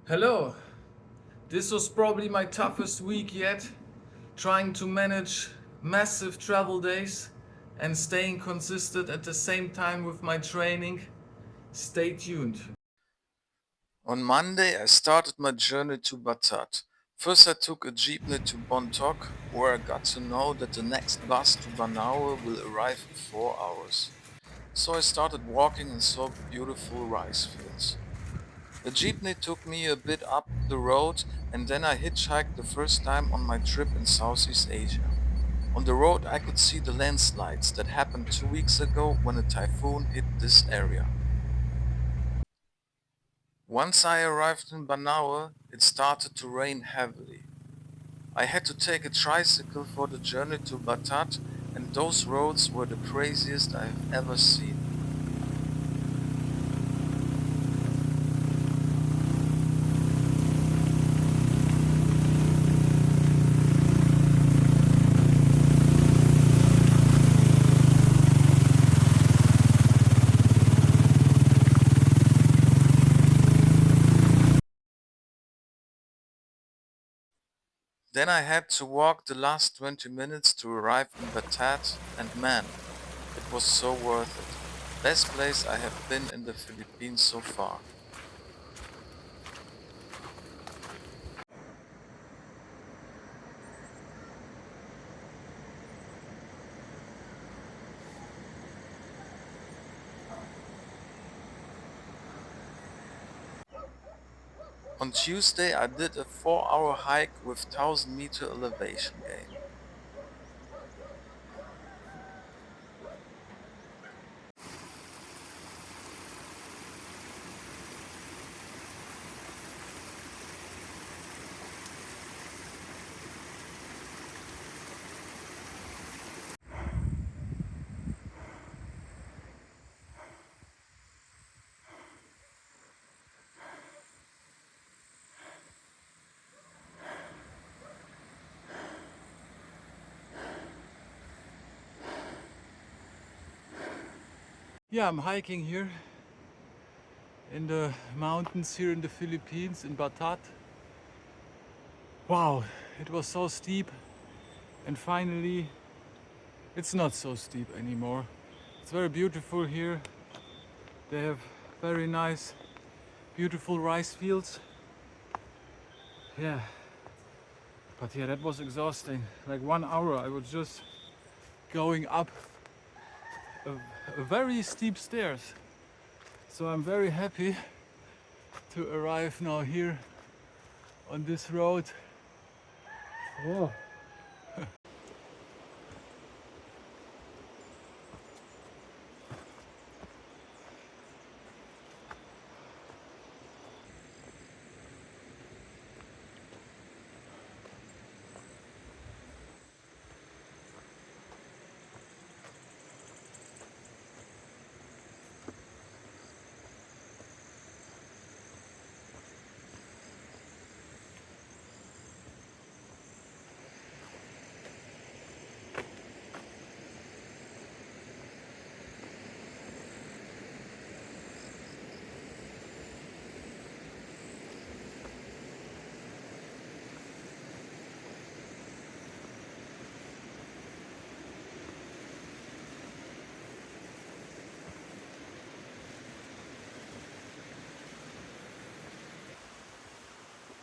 Hello. This was probably my toughest week yet, trying to manage massive travel days and staying consistent at the same time with my training. Stay tuned. On Monday, I started my journey to Batad. First, I took a jeepney to Bontoc, where I got to know that the next bus to Banaue will arrive in 4 hours. So I started walking and saw beautiful rice fields. The jeepney took me a bit up the road and then I hitchhiked the first time on my trip in Southeast Asia. On the road I could see the landslides that happened 2 weeks ago when a typhoon hit this area. Once I arrived in Banaue, it started to rain heavily. I had to take a tricycle for the journey to Batad and those roads were the craziest I have ever seen. Then I had to walk the last 20 minutes to arrive in Batad and man, it was so worth it. Best place I have been in the Philippines so far. On Tuesday I did a 4-hour hike with 1000-meter elevation gain. Yeah, I'm hiking here in the mountains here in the Philippines in Batad. Wow, it was so steep and finally it's not so steep anymore. It's very beautiful here. They have very nice, beautiful rice fields. Yeah, but yeah, that was exhausting. Like 1 hour I was just going up a very steep stairs. So I'm very happy to arrive now here on this road. Oh.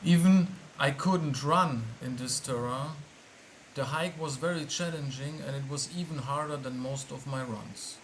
Even I couldn't run in this terrain. The hike was very challenging and it was even harder than most of my runs.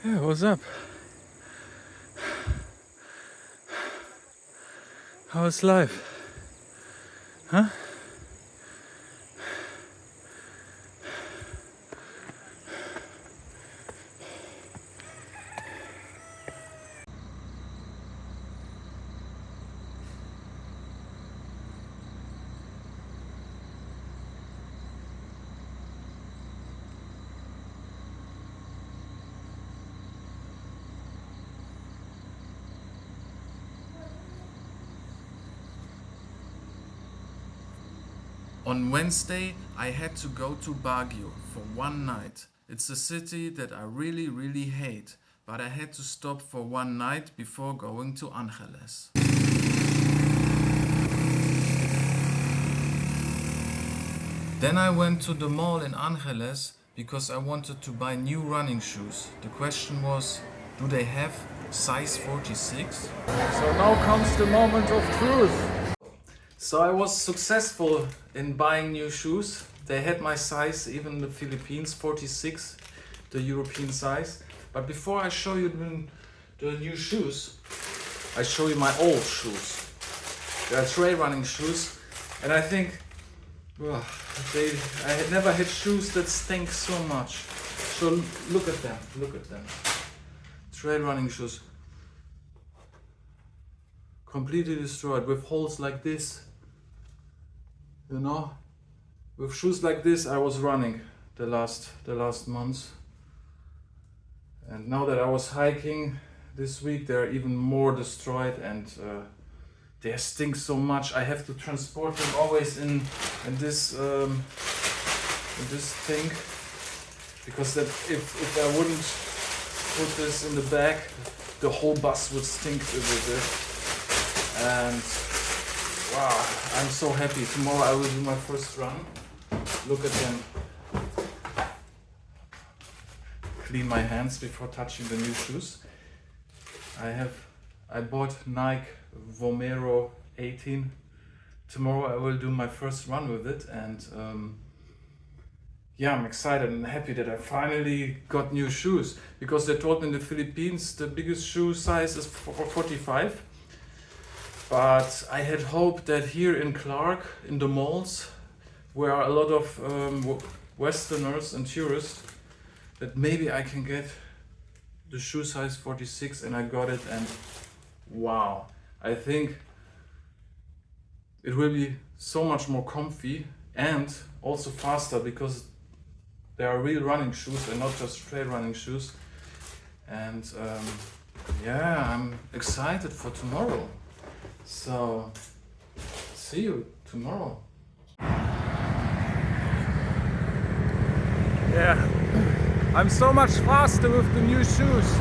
Yeah, what's up? How's life? Huh? On Wednesday, I had to go to Baguio for one night. It's a city that I really, really hate, but I had to stop for one night before going to Angeles. Then I went to the mall in Angeles because I wanted to buy new running shoes. The question was, do they have size 46? So now comes the moment of truth. So I was successful in buying new shoes. They had my size, even the Philippines, 46, the European size. But before I show you the new shoes, I show you my old shoes. They are trail running shoes, and I think I had never had shoes that stink so much. So look at them, look at them. Trail running shoes. Completely destroyed with holes like this. You know? With shoes like this I was running the last months. And now that I was hiking this week, they're even more destroyed, and they stink so much. I have to transport them always in this thing, because that if I wouldn't put this in the bag, the whole bus would stink with it. And wow, I'm so happy. Tomorrow I will do my first run. Look at them. Clean my hands before touching the new shoes. I bought Nike Vomero 18. Tomorrow I will do my first run with it, and yeah, I'm excited and happy that I finally got new shoes, because they told me in the Philippines the biggest shoe size is 45. But I had hoped that here in Clark, in the malls, where are a lot of Westerners and tourists, that maybe I can get the shoe size 46, and I got it, and wow, I think it will be so much more comfy and also faster, because they are real running shoes and not just trail running shoes. And yeah, I'm excited for tomorrow. So see you tomorrow. Yeah, I'm so much faster with the new shoes.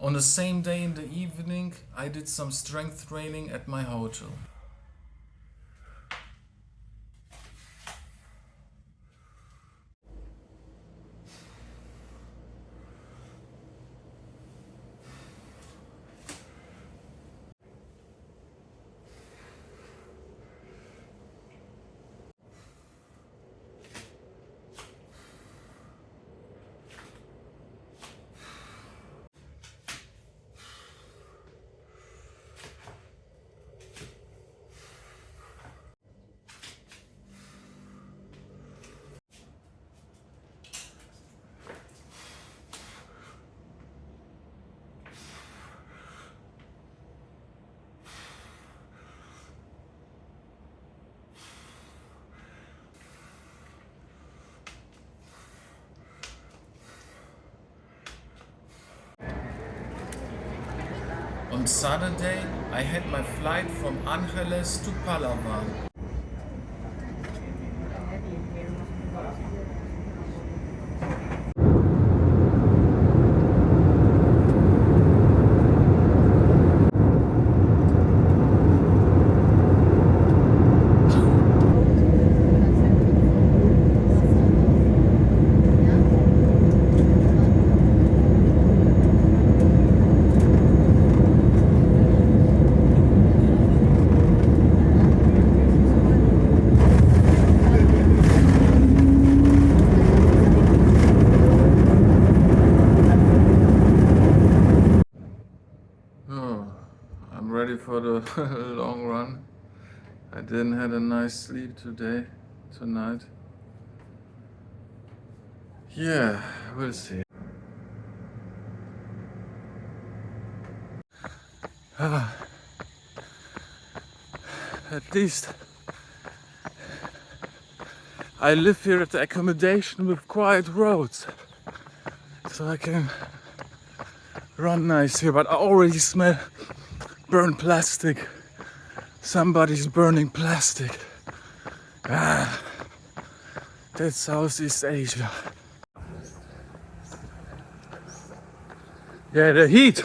On the same day in the evening, I did some strength training at my hotel. On Saturday, I had my flight from Angeles to Palawan. Oh, I'm ready for the long run. I didn't have a nice sleep tonight. Yeah, we'll see. At least I live here at the accommodation with quiet roads, so I can run nice here. But I already smell burnt plastic. Somebody's burning plastic. That's Southeast Asia. Yeah, the heat.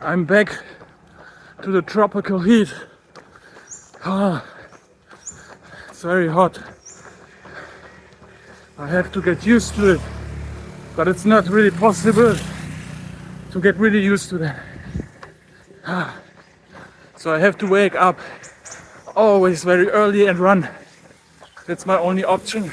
I'm back to the tropical heat. It's very hot. I have to get used to it, but it's not really possible to get really used to that. So I have to wake up always very early and run. That's my only option.